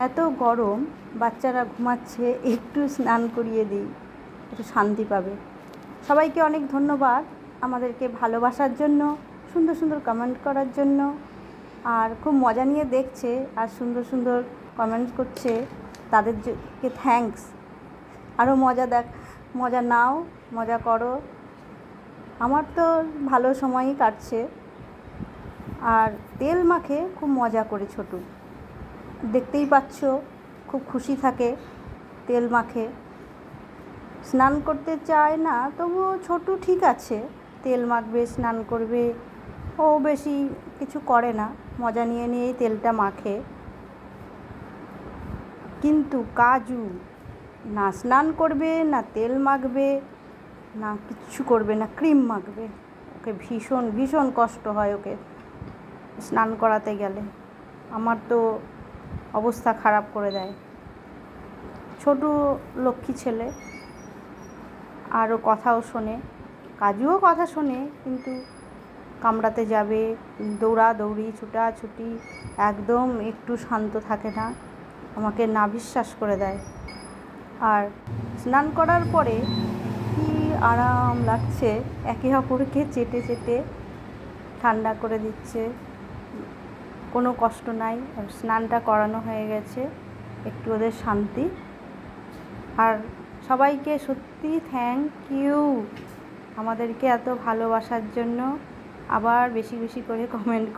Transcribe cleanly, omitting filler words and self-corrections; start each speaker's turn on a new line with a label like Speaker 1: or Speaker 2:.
Speaker 1: এত গরম, বাচ্চারা ঘুমাচ্ছে, একটু স্নান করিয়ে দিই, একটু শান্তি পাবে। সবাইকে অনেক ধন্যবাদ আমাদেরকে ভালোবাসার জন্য, সুন্দর সুন্দর কমেন্ট করার জন্য, আর খুব মজা নিয়ে দেখছে আর সুন্দর সুন্দর কমেন্ট করছে, তাদেরকে থ্যাঙ্কস। আরও মজা নাও, মজা করো। আমার তো ভালো সময়ই কাটছে। আর তেল মাখে খুব মজা করে ছোটু, দেখতেই পাচ্ছ, খুব খুশি থাকে তেল মাখে। স্নান করতে চায় না, তবুও ছোটু ঠিক আছে, তেল মাখবে, স্নান করবে, ও বেশি কিছু করে না, মজা নিয়ে নিয়েই তেলটা মাখে। কিন্তু কাজু না স্নান করবে, না তেল মাখবে, না কিচ্ছু করবে না, ক্রিম মাখবে। ওকে ভীষণ ভীষণ কষ্ট হয় ওকে স্নান করাতে গেলে। আমার তো অবস্থা খারাপ করে দেয়। ছোটু লক্ষ্মী ছেলে, আর ও কথাও শোনে, কাজুও কথা শোনে, কিন্তু কামড়াতে যাবে, দৌড়াদৌড়ি, ছুটাছুটি, একদম একটু শান্ত থাকে না, আমাকে নাভিশ্বাস করে দেয়। আর স্নান করার পরে কি আরাম লাগছে, একে অপরকে চেটে চেটে ঠান্ডা করে দিচ্ছে, কোনো কষ্ট নাই। স্নানটা করানো হয়ে গেছে, একটু ওদের শান্তি। আর সবাইকে সত্যি থ্যাংক ইউ আমাদেরকে এত ভালোবাসার জন্য। আবার বেশি বেশি করে কমেন্ট